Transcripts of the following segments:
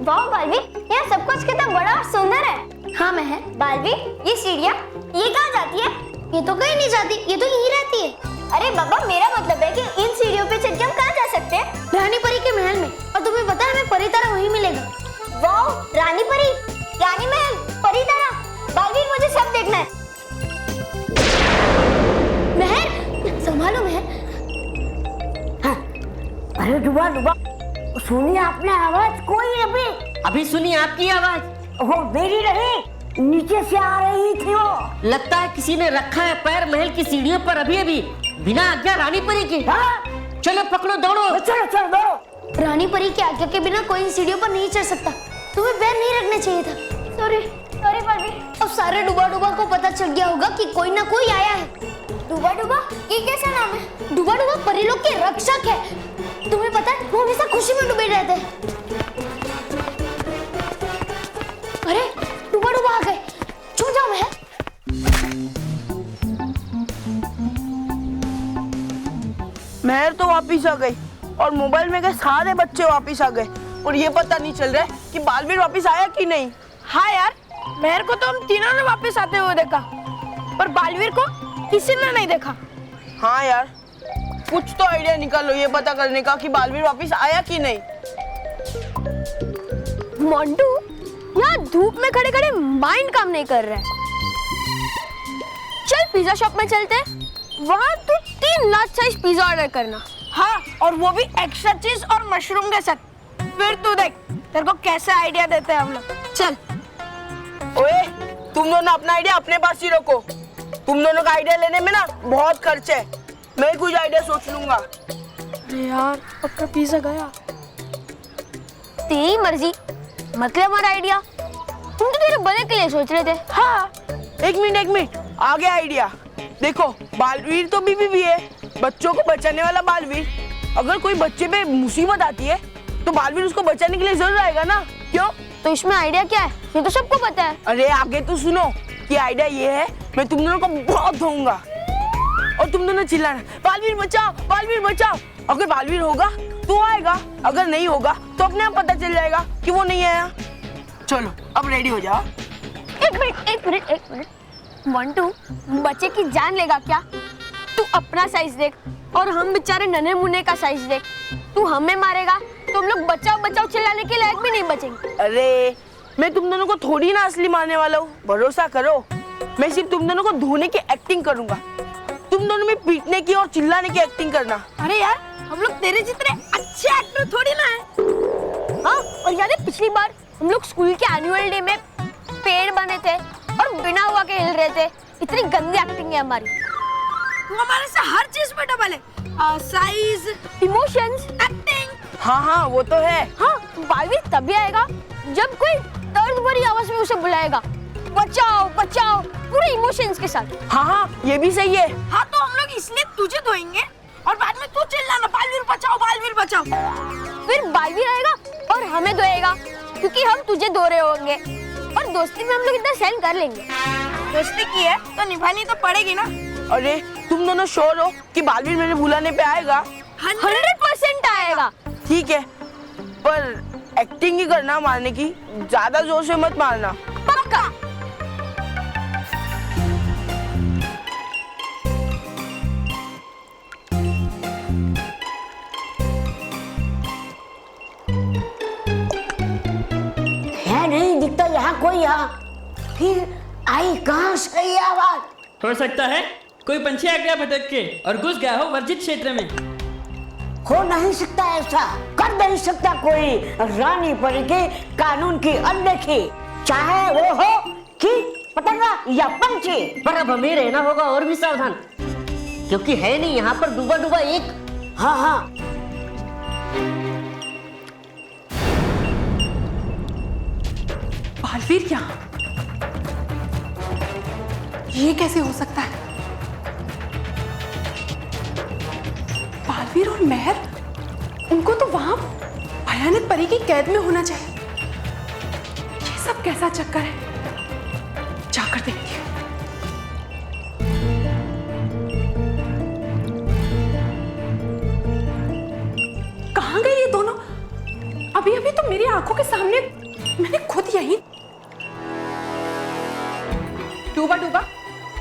वाह बालवीर, यहाँ सब कुछ कितना बड़ा और सुंदर है। हाँ महर। बालवीर, ये सीढ़ियाँ ये कहाँ जाती है? ये तो कहीं नहीं जाती, ये तो यहीं रहती है। अरे बाबा, मेरा मतलब है कि इन सीढ़ियों पे चढ़ के हम कहाँ जा सकते हैं? रानी परी के महल में। और तुम्हें पता है हमें परी तारा वहीं मिलेगा। वाह, रानी परी, रानी महल, परी तारा। बालवीर, मुझे सब देखना है। महर, संभालो महर। हाँ। अरे डुबा डुबा, सुनिए आपने आवाज? कोई अभी सुनी आपकी आवाज। वो मेरी रही, नीचे से आ रही थी वो। लगता है किसी ने रखा है पैर महल की सीढ़ियों पर अभी बिना आज्ञा रानी परी की। हाँ? चलो पकड़ो, दौड़ो। चलो दौड़ो। रानी परी की आज्ञा के बिना कोई सीढ़ियों पर नहीं चढ़ सकता। तुम्हें पैर नहीं रखना चाहिए था। सॉरी बालवीर। अब सारे डुबा डुबा को पता चल गया होगा कि कोई ना कोई आया है। डुबा डुबा, ये कैसा नाम है? डुबा डुबा परी लोग के रक्षक है। तुम्हें पता है वो हमेशा खुशी में डूबे रहते हैं। अरे डुबा डुबा आ गए, छुप जाओ महर। महर तो वापिस आ गई और मोबाइल में गए सारे बच्चे वापिस आ गए और ये पता नहीं चल रहा है कि बालवीर वापिस आया कि नहीं। हाँ यार, महर को तो हम तीनों ने वापस आते हुए देखा, पर बालवीर को किसी ने नहीं देखा। हाँ यार, कुछ तो आइडिया निकालो ये पता करने का कि बालवीर वापिस आया कि नहीं। मोंटू, यहाँ धूप में खड़े खड़े माइंड काम नहीं कर रहा है। चल पिज्जा शॉप में चलते हैं, वहाँ तू 3 लार्ज साइज पिज्जा ऑर्डर करना। हाँ, और वो भी एक्स्ट्रा चीज और मशरूम के साथ। फिर तू देख तेरे को कैसे आइडिया देते हैं हम लोग। चल। ओए, तुम दोनों अपना आइडिया अपने पास ही रखो। तुम दोनों का आइडिया लेने में ना बहुत खर्च है। मैं कुछ आइडिया सोच लूंगा। अरे यार, पक्का पिज्जा गया। तेरी मर्जी, मतलब हमारा आइडिया। तुम तो तेरे भले के लिए सोच रहे थे। हाँ, एक मिनट, आ गया आइडिया। देखो, बालवीर तो बीबी भी है, बच्चों को बचाने वाला बालवीर। अगर कोई बच्चे पे मुसीबत आती है तो बालवीर उसको बचाने के लिए जरूर आएगा ना, क्यों? तो इसमें आइडिया क्या है? ये तो सबको पता है। अरे आगे तो सुनो कि आइडिया ये है, मैं तुम दोनों को बहुत धोऊंगा और तुम दोनों चिल्लाना, बालवीर बचाओ, बालवीर बचाओ। अगर बालवीर होगा तो आएगा, अगर नहीं होगा तो अपने आप पता चल जाएगा कि वो नहीं आया। चलो अब रेडी हो जाओ। एक मिनट। मोंटू, बच्चे की जान लेगा क्या? तू अपना साइज देख और हम बेचारे नन्हे मुन्ने का साइज देख। तू हमें मारेगा तो हम लोग बचाओ बचाओ चिल्लाने के लायक भी नहीं बचेंगे। अरे मैं तुम दोनों को थोड़ी ना असली मारने वाला हूँ, भरोसा करो। मैं सिर्फ तुम दोनों को धोने की एक्टिंग करूंगा, तुम दोनों में पीटने की और चिल्लाने की एक्टिंग करना। अरे यार, हम लोग तेरे जितने अच्छे एक्टर थोड़ी ना है। हाँ, और याद है पिछली बार हम लोग स्कूल के एनुअल डे में पेड़ बने थे और बिना हुआ के हिल रहे थे। इतनी गंदी एक्टिंग है हमारी। तू हमारे से हर चीज पे डबल है, साइज, इमोशंस, एक्टिंग। हाँ वो तो है। हाँ, बालवीर तभी आएगा जब कोई दर्द भरी आवाज में उसे बुलाएगा, बचाओ बचाओ, पूरे इमोशंस के साथ। हाँ ये भी सही है। हाँ, तो हम लोग इसलिए तुझे धोएंगे और बाद में तू चिल्लाना, बालवीर बचाओ, बालवीर बचाओ। फिर बालवीर आएगा और हमें धोएगा, क्योंकि हम तुझे धो रहे होंगे और दोस्ती में हम लोग इतना सहन कर लेंगे। दोस्ती की है तो निभानी तो पड़ेगी ना। अरे तुम दोनों श्योर हो कि बालवीर मेरे बुलाने पे आएगा? 100% आएगा। ठीक है, पर एक्टिंग ही करना मारने की, ज्यादा जोर से मत मारना। पक्का। है नहीं दिखता यहाँ कोई। यहाँ फिर आई कहाँ से ये आवाज? हो सकता है कोई पंछी आ गया भटक के और घुस गया हो वर्जित क्षेत्र में। हो नहीं सकता, ऐसा कर नहीं सकता कोई रानी परी के कानून की अनदेखी, चाहे वो हो कि पतंगा या पंछी। पर अब हमें रहना होगा और भी सावधान, क्योंकि है नहीं यहाँ पर डूबा डूबा एक। हाँ बालवीर यहाँ, ये कैसे हो सकता है? बालवीर और महर, उनको तो वहां भयानक परी की कैद में होना चाहिए। ये सब कैसा चक्कर है? जाकर देखती हूँ। कहाँ गए ये दोनों? अभी अभी तो मेरी आंखों के सामने मैंने खुद यही डूबा डूबा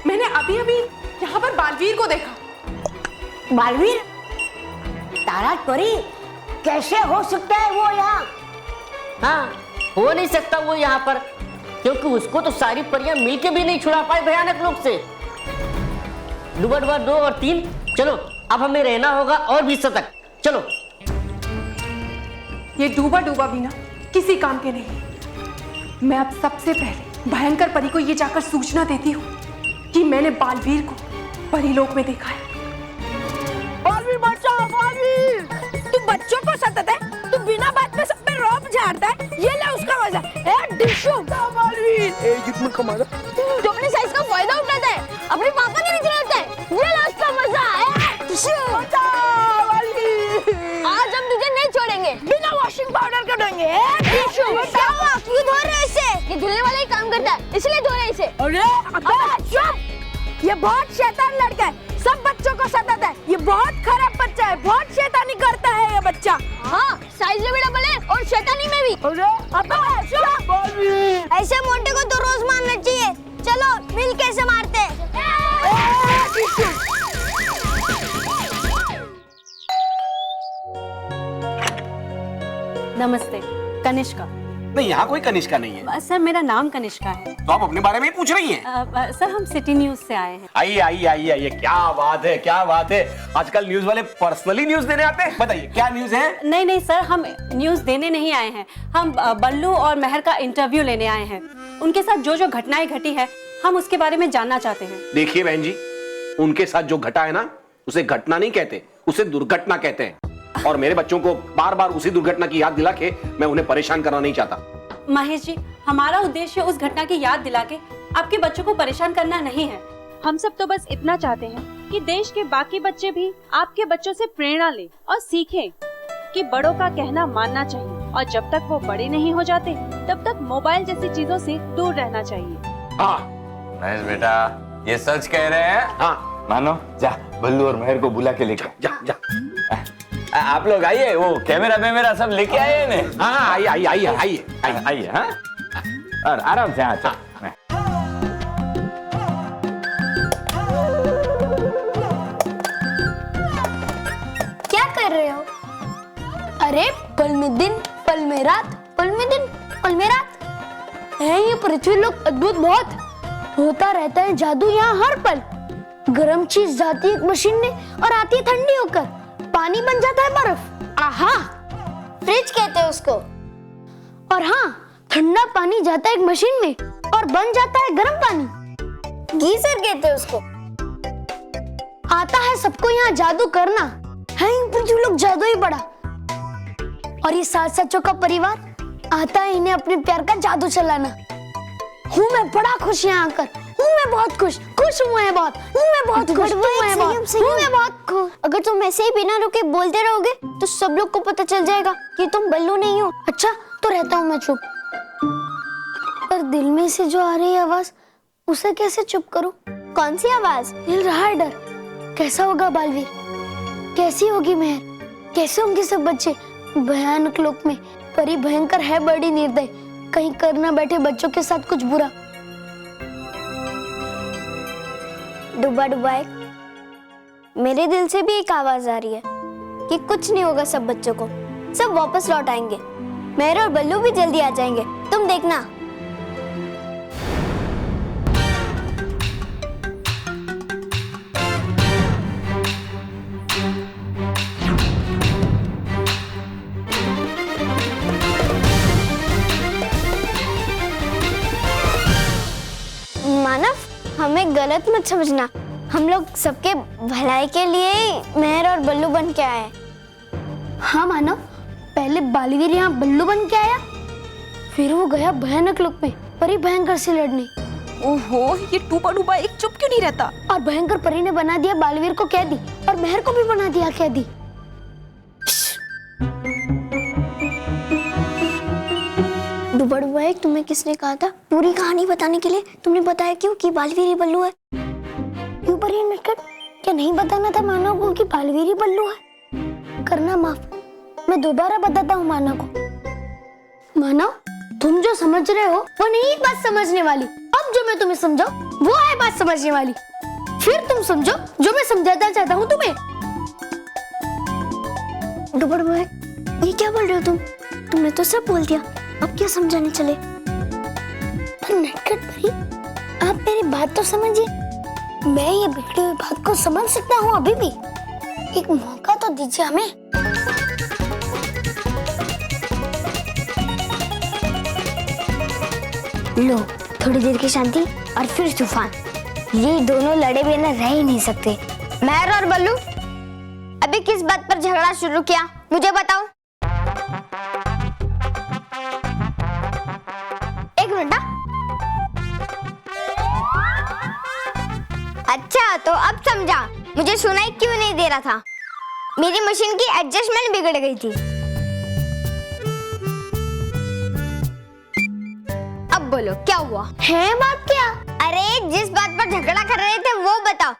मैंने अभी अभी यहाँ पर बालवीर को देखा। बालवीर, तारा परी कैसे हो सकता है वो यहाँ? हाँ, हो नहीं सकता वो यहाँ पर, क्योंकि उसको तो सारी परियां मिलके भी नहीं छुड़ा पाए भयानक लोग से। डूबा डूबा 2 और 3, चलो अब हमें रहना होगा और भी सतर्क। चलो। ये डूबा डूबा भी ना किसी काम के नहीं। मैं अब सबसे पहले भयंकर परी को ये जाकर सूचना देती हूँ कि मैंने बालवीर को परीलोक में देखा है। बालवीर बचाओ, बालवीर! तू बच्चों को सताता है, तू बिना बात में सब पे रौब झाड़ता है, ये ले उसका मजा। ए डिशू, बालवीर! ए जितना कमाना तू अपनी साइज का फायदा उठाता है, अपने पापा के नीचे रहता है, ये ले उसका मजा। ए डिशू, बचाओ बालवीर! आज हम तुझे नहीं छोड़ेंगे, बिना वॉशिंग पाउडर के धोएंगे। ए डिशू, बचाओ! क्यों धो रहे हो इसे? ये धुलने वाला ही काम करता है, इसलिए धो रहे इसे। अरे अबे चुप! ये बहुत शैतान लड़का है, सब बच्चों को सताता है। ये बहुत खराब बच्चा है, बहुत शैतानी करता है ये बच्चा। हाँ, साइज में भी डबल है और शैतानी में भी। ऐसे मोटे को तो रोज मारना चाहिए। चलो मिल के ऐसे मारते हैं। नमस्ते, कनिष्का। नहीं, यहाँ कोई कनिष्का नहीं है। सर मेरा नाम कनिष्का है। तो आप अपने बारे में ही पूछ रही हैं? सर हम सिटी न्यूज से आए हैं। आइए आइए आइए आइए, क्या बात है, क्या बात है। आजकल न्यूज वाले पर्सनली न्यूज देने आते हैं। बताइए क्या न्यूज है? नहीं नहीं सर, हम न्यूज देने नहीं आए हैं, हम बल्लू और मेहर का इंटरव्यू लेने आए हैं। उनके साथ जो जो घटनाएं घटी है हम उसके बारे में जानना चाहते हैं। देखिए बहन जी, उनके साथ जो घटा है ना, उसे घटना नहीं कहते, उसे दुर्घटना कहते हैं। और मेरे बच्चों को बार बार उसी दुर्घटना की याद दिला के मैं उन्हें परेशान करना नहीं चाहता। महेश जी, हमारा उद्देश्य उस घटना की याद दिला के आपके बच्चों को परेशान करना नहीं है। हम सब तो बस इतना चाहते हैं कि देश के बाकी बच्चे भी आपके बच्चों से प्रेरणा लें और सीखें कि बड़ों का कहना मानना चाहिए और जब तक वो बड़े नहीं हो जाते तब तक मोबाइल जैसी चीजों से दूर रहना चाहिए। हाँ महेश बेटा, ये सच कह रहे हैं। हाँ, मानो, जा बल्लू और मेहर को बुला के लेकर जा जा। आप लोग आइए, वो कैमरा मेरा सब लेके आए ने। हाँ आइए आइए आइए आइए आइए। हाँ, और आराम से। हाँ चल। क्या कर रहे हो? अरे पल में दिन, पल में रात, पल में दिन, पल में रात है ये पृथ्वी लोक अद्भुत बहुत। होता रहता है जादू यहाँ हर पल। गर्म चीज जाती है एक मशीन में और आती है ठंडी होकर, पानी बन जाता है बर्फ। आहा, फ्रिज कहते हैं उसको। और हाँ, ठंडा पानी जाता है एक मशीन में और बन जाता है गर्म पानी। गीजर कहते हैं उसको। आता है सबको यहाँ जादू करना, है पृथ्वी लोग जादू ही बड़ा। और ये 7 सच्चों का परिवार आता है इन्हें अपने प्यार का जादू चलाना। हूँ मैं बड़ा खुश यहाँ आकर, हूँ मैं बहुत खुश, खुश हूँ मैं बहुत, हूँ मैं बहुत खुश, हूँ मैं बहुत खुश। अगर तुम ऐसे ही बिना रुके बोलते रहोगे तो सब लोग को पता चल जाएगा कि तुम बल्लू नहीं हो। अच्छा तो रहता हूँ मैं चुप, पर दिल में से जो आ रही आवाज उसे कैसे चुप करूं? कौन सी आवाज? मिल रहा है डर। कैसा होगा बालवीर, कैसी होगी मेहर, कैसे होंगे सब बच्चे भयानक लोक में। परी भयंकर है, बड़ी निर्दय, कहीं कर ना बैठे बच्चों के साथ कुछ बुरा। डुबा डुबा मेरे दिल से भी एक आवाज आ रही है कि कुछ नहीं होगा, सब बच्चों को सब वापस लौट आएंगे। मेहर और बल्लू भी जल्दी आ जाएंगे, तुम देखना। मानव, हमें गलत मत समझना, हम लोग सबके भलाई के लिए मेहर और बल्लू बन के आए। हाँ मानव, पहले बालवीर यहाँ बल्लू बन के आया, फिर वो गया भयानक लोक में परी भयंकर से लड़ने। ओहो, ये टूपा डूबा एक चुप क्यों नहीं रहता? और भयंकर परी ने बना दिया बालवीर को कैदी और मेहर को भी बना दिया कैदी। डुबा डुबा एक, तुम्हें किसने कहा था पूरी कहानी बताने के लिए? तुमने बताया क्यों कि बालवीर ही बल्लू है? क्यों परी नटखट, क्या नहीं बताना था मानव को कि बालवीर ही बल्लू है? करना माफ, मैं दोबारा बताता हूँ मानव को। मानो तुम जो समझ रहे हो वो नहीं बात समझने वाली। अब जो मैं तुम्हें समझाऊं वो है बात समझने वाली। फिर तुम समझो जो मैं समझाना चाहता हूँ तुम्हें। डुबड़ ये क्या बोल रहे हो तुमने तो सब बोल दिया, अब क्या समझाने चले? पर नटखट परी, आप मेरी बात तो समझिए। मैं ये बिगड़ी हुई बात को समझ सकता हूँ अभी भी। एक मौका तो दीजिए हमें। लो थोड़ी देर की शांति और फिर तूफान। ये दोनों लड़े बिना रह ही नहीं सकते। महर और बल्लू, अभी किस बात पर झगड़ा शुरू किया मुझे बताओ। एक मिनट। अच्छा तो अब समझा मुझे सुनाई क्यों नहीं दे रहा था। मेरी मशीन की एडजस्टमेंट बिगड़ गई थी। अब बोलो क्या हुआ है? बात क्या? अरे जिस बात पर झगड़ा कर रहे थे वो बताओ।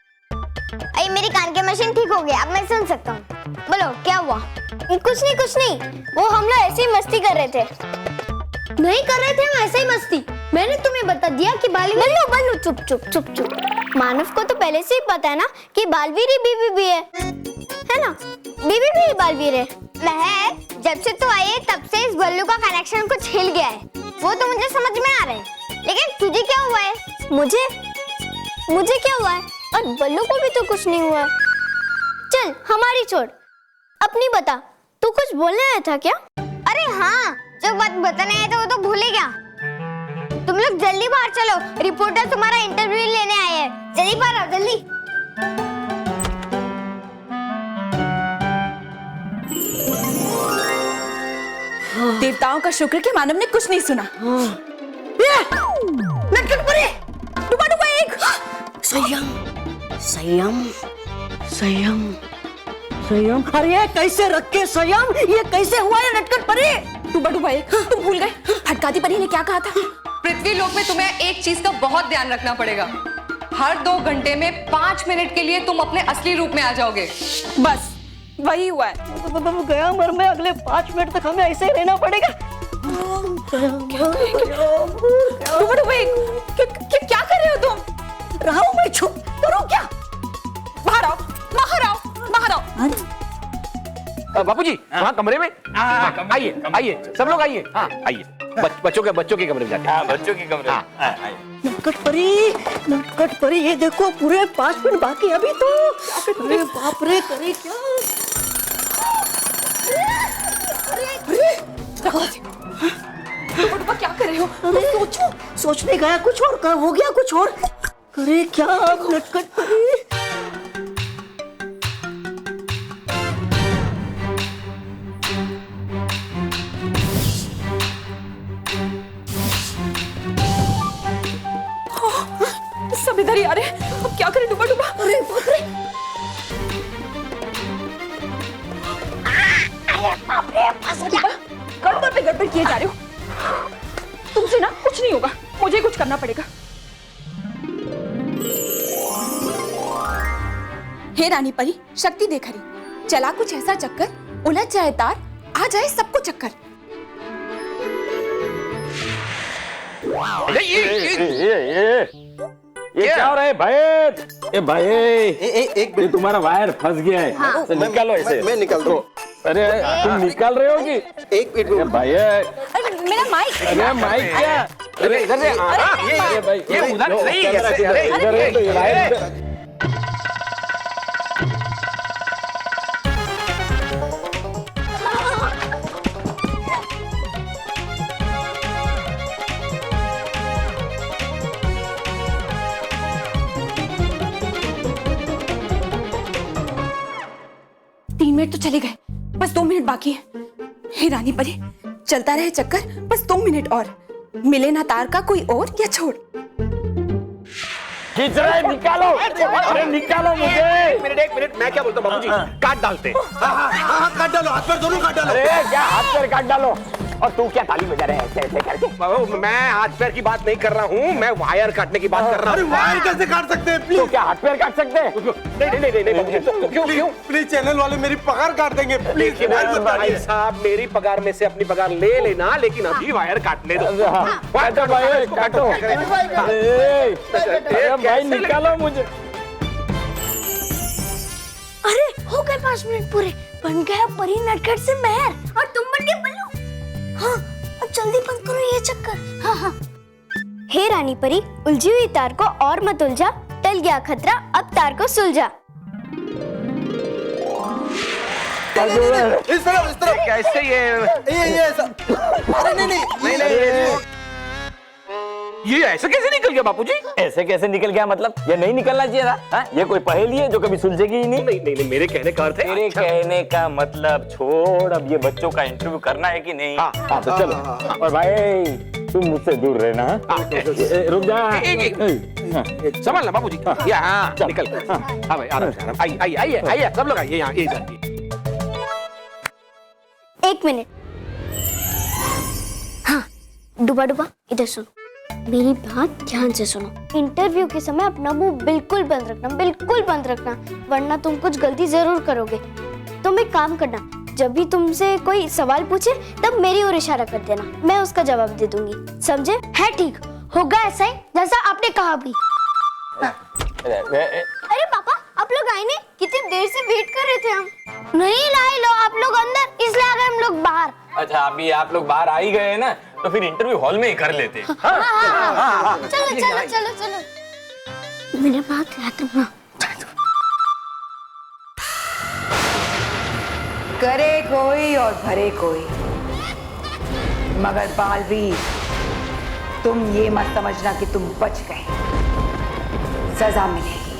अरे मेरी कान की मशीन ठीक हो गया, अब मैं सुन सकता हूँ। बोलो क्या हुआ? कुछ नहीं। वो हम लोग ऐसे ही मस्ती कर रहे थे। नहीं कर रहे थे हम ऐसे ही मस्ती। मैंने तुम्हें बता दिया कि बल्लू चुप। मानव को तो पहले से ही पता है ना कि बालवीर ही बीबी भी है ना? बीबी भी बालवीर है। महर, जब से तू आई है तब से इस बल्लू का कनेक्शन कुछ हिल गया है। वो तो मुझे समझ में आ रहा है, लेकिन तुझे क्या हुआ है? मुझे क्या हुआ है? और बल्लू को भी तो कुछ नहीं हुआ। चल हमारी छोड़, अपनी बता। तू कुछ बोलने आया था क्या? अरे हाँ, जो बात बताने आया था वो तो भूल ही गया। तुम लोग जल्दी बाहर चलो, रिपोर्टर तुम्हारा इंटरव्यू लेने आए हैं। जल्दी बाहर आओ, जल्दी। देवताओं का शुक्र कि मानव ने कुछ नहीं सुना। नटखट परी, डुबा एक। संयम। अरे कैसे रखे संयम? ये कैसे हुआ है नटखट परी? डुबा एक। तुम भूल गए फटकाती परी ने क्या कहा था? पृथ्वी लोक में तुम्हें एक चीज का बहुत ध्यान रखना पड़ेगा। हर 2 घंटे में 5 मिनट के लिए तुम अपने असली रूप में आ जाओगे। बस वही हुआ है। गया मर में अगले 5 मिनट तक हमें ऐसे ही रहना पड़ेगा। क्या कर रहे हो तुम? रहा हूं मैं, चुप करो क्या? बाहर आओ। बापूजी वहाँ कमरे में आइए सब लोग आइए। हाँ आइए, बच्चों के कमरे में जाते हैं। बच्चों के कमरे में। नटखट परी ये देखो पूरे 5 मिनट बाकी अभी तो। अरे बाप रे, करे क्या? डुबा क्या कर रहे हो? अरे सोचने गया कुछ और, हो गया कुछ और। करे क्या अब नटखट परी? सब इधर ही आ रहे हैं। अब क्या करें डुबा? अरे बाप रे, गड़बड़ पे गड़बड़ किए जा रहे हो। तुमसे ना कुछ नहीं होगा, मुझे कुछ करना पड़ेगा। हे रानी परी, शक्ति देख रही, चला कुछ ऐसा चक्कर, उलझ जाए तार, आ जाए सबको चक्कर। ये क्या हो रहा है भाई? एक ये तुम्हारा वायर फंस गया है। हाँ। तो निकालो इसे। मैं निकाल दूं। अरे तुम निकाल रहे हो कि? एक मिनट भाई मेरा माइक। अरे माइक क्या? अरे इधर से ये उधर नहीं कैसे? इधर है तो ये वायर। तो चले गए, बस 2 मिनट बाकी है। हे रानी परी, चलता रहे चक्कर, बस 2 मिनट और। मिले ना तार का कोई और या छोड़। खींच रहे, निकालो। अरे निकालो मुझे। एक मिनट मैं क्या बोलता हूँ बाबूजी, काट डालते। हाँ, काट डालो, हाथ पर दोनों काट डालो। अरे क्या हाथ पर काट डालो? और तू क्या ताली बजा रहा है ऐसे ऐसे करके? मैं हाथ पैर की बात नहीं कर रहा हूँ, मैं वायर काटने की बात कर रहा हूँ। वायर कैसे काट सकते हैं? प्लीज तो क्या हाथ पैर काट सकते हैं? नहीं, क्यों? प्लीज चैनल वाले मेरी पगार काट देंगे। प्लीज भाई साहब, मेरी पगार में से अपनी पगार ले लेना, लेकिन अभी वायर काटने दो। काटो भाई, काटो। भाई निकालो मुझे। अरे हो गए 5 मिनट पूरे, बन गया परी नटखट से मेहर और तुम बन गए बल्लू। हाँ, अब जल्दी बंद करो ये चक्कर। हाँ। हे रानी परी, उलझी हुई तार को और मत उलझा, टल गया खतरा, अब तार को सुलझा। इस तरफ कैसे ये ऐसा? नहीं ये ऐसे कैसे निकल गया बापूजी? ऐसे कैसे निकल गया मतलब? ये नहीं निकलना चाहिए था। हाँ? ये कोई पहेली है जो कभी सुलझेगी ही नहीं। नहीं, मेरे कहने का अर्थ है। मेरे कहने का मतलब छोड़, अब ये बच्चों का इंटरव्यू करना है कि नहीं? हाँ, तो चलो। और भाई तुम मुझसे दूर रहना। रुक जा, संभालना बापूजी। हाँ, निकल। हाँ भाई, आराम से, आइए, सब लोग आइए यहाँ, यही 1 मिनट। हाँ, डुबा इधर सुनो, मेरी बात ध्यान से सुनो। इंटरव्यू के समय अपना मुंह बिल्कुल बंद रखना, वरना तुम कुछ गलती जरूर करोगे। तुम एक काम करना, जब भी तुमसे कोई सवाल पूछे तब मेरी ओर इशारा कर देना, मैं उसका जवाब दे दूंगी, समझे? है ठीक? होगा ऐसा ही जैसा आपने कहा भी। अरे पापा, आप लोग आए नहीं? कितनी देर से वेट कर रहे थे हम। नहीं लाए लो आप लोग अंदर, इसलिए आ गए हम लोग बाहर। अच्छा, अभी आप लोग बाहर आ ही गए ना, तो फिर इंटरव्यू हॉल में ही कर लेते। चलो। मेरे बात याद रखना। करे कोई और भरे कोई, मगर बालवीर तुम ये मत समझना कि तुम बच गए। सजा मिलेगी,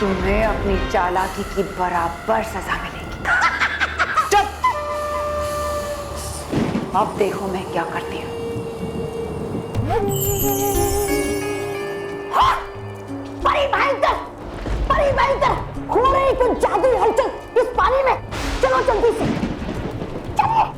तुम्हें अपनी चालाकी की बराबर सजा मिलेगी। चुप! अब देखो मैं क्या करती हूँ। परी भयंकर, हो रही कुछ जादुई हलचल इस पानी में। चलो जल्दी से, चलिए।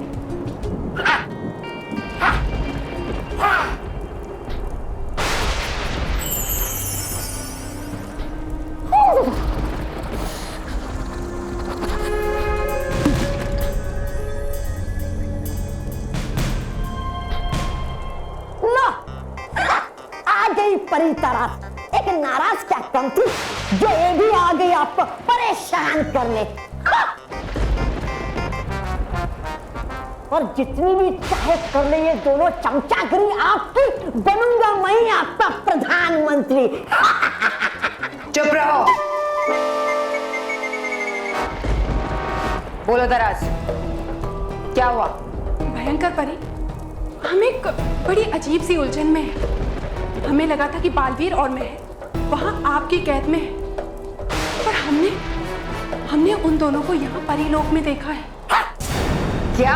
आ गई परी तरह एक नाराज क्या कम थी जो ये भी आ गई आपको परेशान करने। और जितनी भी चाहे कर ले ये दोनों चमचागिरी आपकी, बनूंगा मैं आपका प्रधानमंत्री। चुप रहो। बोलो दराज, क्या हुआ? भयंकर परी, हम एक बड़ी अजीब सी उलझन में हैं। हमें लगा था कि बालवीर और मैं वहां आपकी कैद में है, पर हमने उन दोनों को यहाँ परीलोक में देखा है। क्या?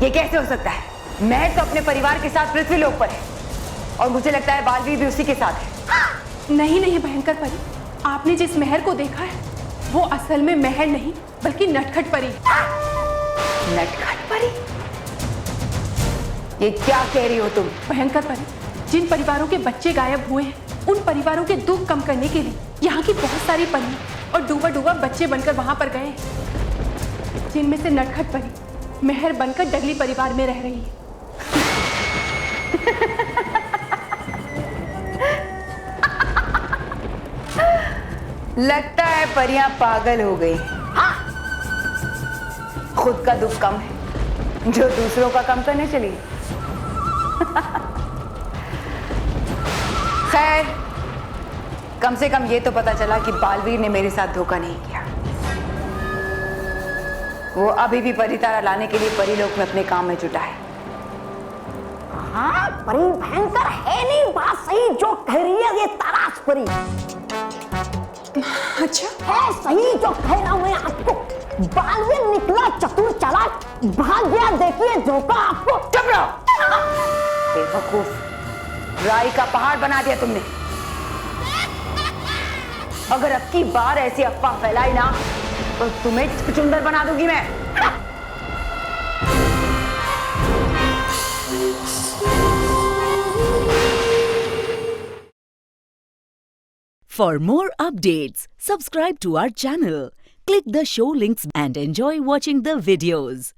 ये कैसे हो सकता है? मैं तो अपने परिवार के साथ पृथ्वीलोक पर है और मुझे लगता है बालवीर भी उसी के साथ है। नहीं भयंकर परी, आपने जिस मेहर को देखा है वो असल में मेहर नहीं बल्कि नटखट परी है। नटखट परी? ये क्या कह रही हो तुम? भयंकर परी, जिन परिवारों के बच्चे गायब हुए हैं उन परिवारों के दुख कम करने के लिए यहाँ की बहुत सारी परी और डूबा बच्चे बनकर वहां पर गए, जिनमें से नटखट परी मेहर बनकर डगली परिवार में रह रही है। लगता है परियां पागल हो गई। हाँ। खुद का दुख कम है जो दूसरों का कम करने चली। खैर, कम से कम ये तो पता चला कि बालवीर ने मेरे साथ धोखा नहीं किया। वो अभी भी परितारा लाने के लिए परीलोक में अपने काम में जुटा है। हाँ, परी भयंकर है नहीं, बात सही जो कह रही है ये तराश परी। अच्छा है सही जो कह रहा हूं मैं आपको। बालवीर निकला चतुर चालाक, भाग गया, देखिए धोखा आपको। चुप रहो बेवकूफ, राई का पहाड़ बना दिया तुमने। अगर अब की बार ऐसी अफवाह फैलाई ना तो तुम्हें चुचुंदर बना दूंगी मैं। For more updates, subscribe to our channel, click the show links and enjoy watching the videos.